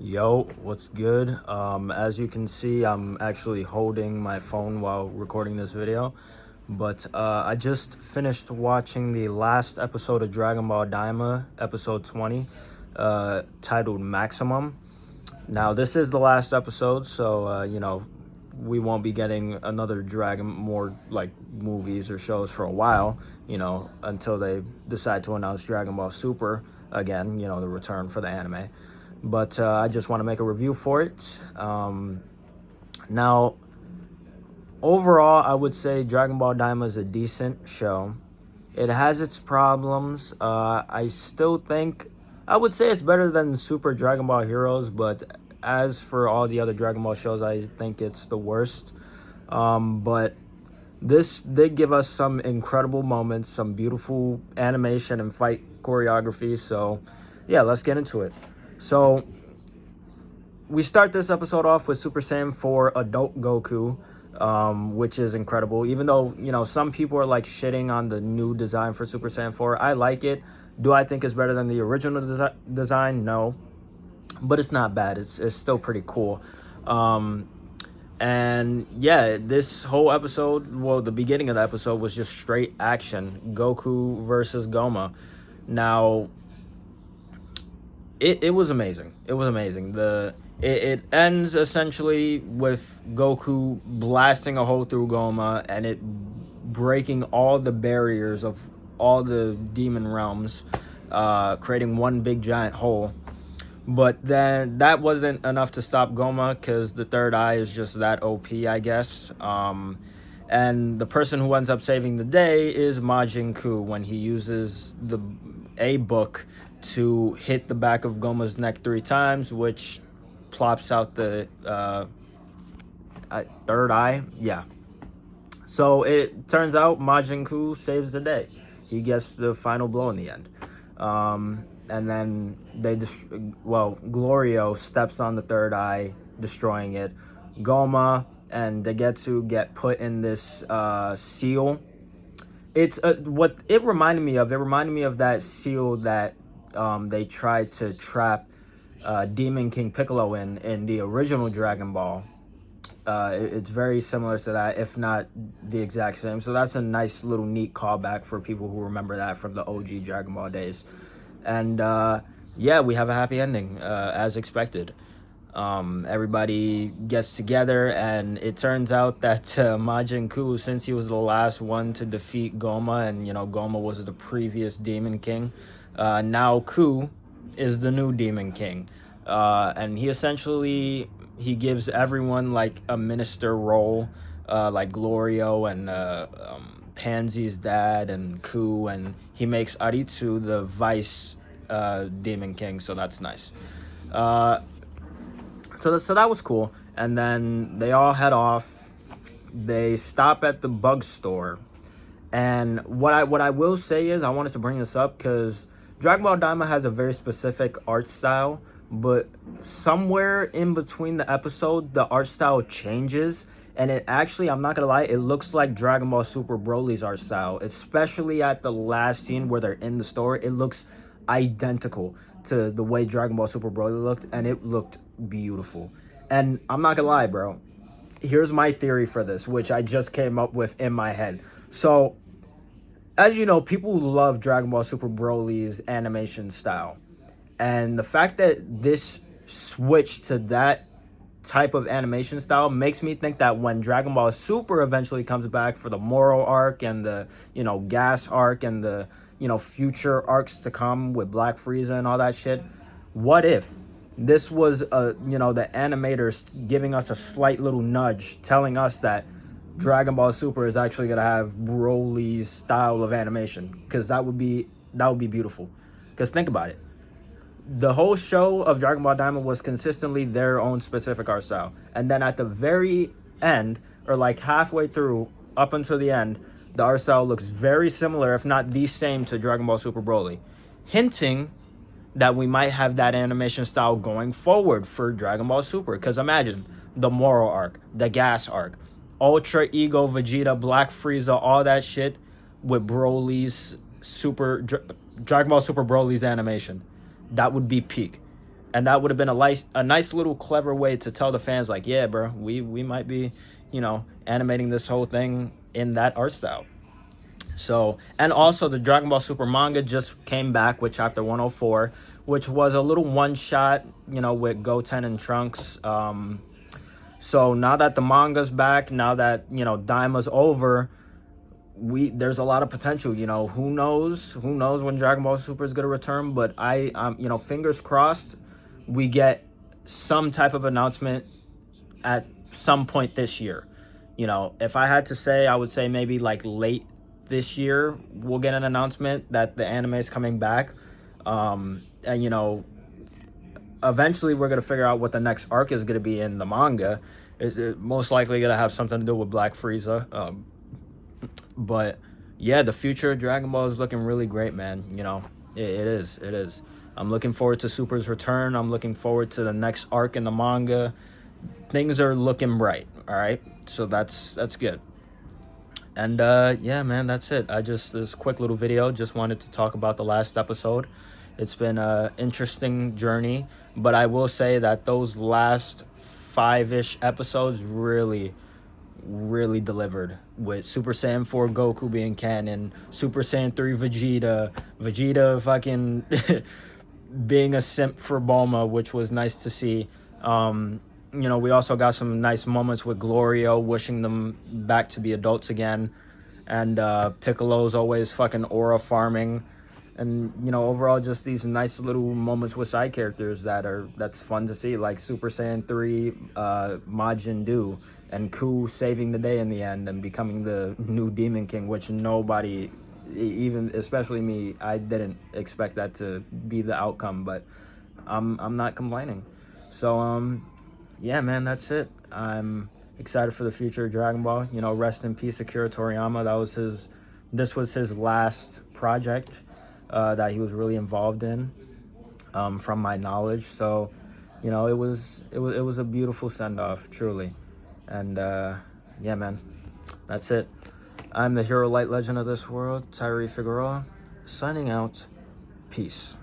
Yo, what's good? As you can see, I'm actually holding my phone while recording this video. But I just finished watching the last episode of Dragon Ball Daima, episode 20, titled Maximum. Now, this is the last episode, so, we won't be getting another more like movies or shows for a while, until they decide to announce Dragon Ball Super again, the return for the anime. But I just want to make a review for it. Now, overall, I would say Dragon Ball Daima is a decent show. It has its problems. I still think I would say it's better than Super Dragon Ball Heroes, but as for all the other Dragon Ball shows, I think it's the worst. But this did give us some incredible moments, some beautiful animation and fight choreography. So, yeah, let's get into it. So, we start this episode off with Super Saiyan 4 Adult Goku, which is incredible. Even though, some people are like shitting on the new design for Super Saiyan 4. I like it. Do I think it's better than the original design? No. But it's not bad. It's still pretty cool. And yeah, this whole episode, well, the beginning of the episode was just straight action. Goku versus Goma. Now, it was amazing. It was amazing. It ends essentially with Goku blasting a hole through Goma and it breaking all the barriers of all the demon realms, creating one big giant hole. But then that wasn't enough to stop Goma because the third eye is just that OP, I guess. And the person who ends up saving the day is Majin Ku when he uses a book to hit the back of Goma's neck 3 times, which plops out the third eye. Yeah. So it turns out Majin Ku saves the day. He gets the final blow in the end. And then Glorio steps on the third eye, destroying it. Goma and Degetsu get put in this seal. It's what it reminded me of. It reminded me of that seal that they tried to trap Demon King Piccolo in the original Dragon Ball. It's very similar to that, if not the exact same. So that's a nice little neat callback for people who remember that from the OG Dragon Ball days. And yeah, we have a happy ending, as expected. Everybody gets together, and it turns out that Majin Ku, since he was the last one to defeat Goma, and Goma was the previous Demon King, now Ku is the new Demon King, and he gives everyone like a minister role, like Glorio and Pansy's dad and Ku, and he makes Aritsu the vice Demon King, so that's nice. So that was cool. And then they all head off. They stop at the bug store. And what I will say is, I wanted to bring this up because Dragon Ball Daima has a very specific art style, but somewhere in between the episode, the art style changes. And it actually, I'm not gonna lie, it looks like Dragon Ball Super Broly's art style, especially at the last scene where they're in the store. It looks identical to the way Dragon Ball Super Broly looked, and it looked beautiful. And I'm not gonna lie, bro. Here's my theory for this, which I just came up with in my head. So, as you know, people love Dragon Ball Super Broly's animation style. And the fact that this switched to that type of animation style makes me think that when Dragon Ball Super eventually comes back for the Moro arc and the, Gas arc and the, future arcs to come with Black Frieza and all that shit, what if this was the animators giving us a slight little nudge telling us that Dragon Ball Super is actually going to have Broly's style of animation, because that would be beautiful. Because think about it. The whole show of Dragon Ball Daima was consistently their own specific art style. And then at the very end, or like halfway through, up until the end, the art style looks very similar, if not the same, to Dragon Ball Super Broly. Hinting that we might have that animation style going forward for Dragon Ball Super. Because imagine the Moro arc, the Gas arc, Ultra Ego Vegeta, Black Frieza, all that shit with Broly's Dragon Ball Super Broly's animation. That would be peak. and that would have been a nice little clever way to tell the fans, like, yeah, bro, we might be, you know, animating this whole thing in that art style. So, and also the Dragon Ball Super manga just came back with chapter 104, which was a little one shot, you know, with Goten and Trunks. So now that the manga's back, now that, you know, Daima's over, there's a lot of potential. You know, who knows when Dragon Ball Super is gonna return, but you know, fingers crossed we get some type of announcement at some point this year. You know, if I had to say, I would say maybe like late this year we'll get an announcement that the anime is coming back. And you know, eventually we're gonna figure out what the next arc is gonna be in the manga. Is it most likely gonna have something to do with Black Frieza? But yeah, the future of Dragon Ball is looking really great, man. You know, it is. I'm looking forward to Super's return. I'm looking forward to the next arc in the manga. Things are looking bright. All right, so that's good. And yeah, man, that's it. This quick little video, just wanted to talk about the last episode. It's been an interesting journey, but I will say that those last 5-ish episodes really delivered, with Super Saiyan 4 Goku being canon, Super Saiyan 3 Vegeta fucking being a simp for Bulma, which was nice to see. You know, we also got some nice moments with Glorio wishing them back to be adults again, and Piccolo's always fucking aura farming, and you know, overall just these nice little moments with side characters that's fun to see, like Super Saiyan 3 Majin Buu and Ku saving the day in the end and becoming the new Demon King, which nobody, even especially me, I didn't expect that to be the outcome, but I'm not complaining. So yeah, man, that's it. I'm excited for the future of Dragon Ball. You know, rest in peace Akira Toriyama. This was his last project that he was really involved in, from my knowledge. So, you know, it was a beautiful send off, truly. And yeah, man, that's it. I'm the hero light legend of this world, Tyree Figueroa, signing out. Peace.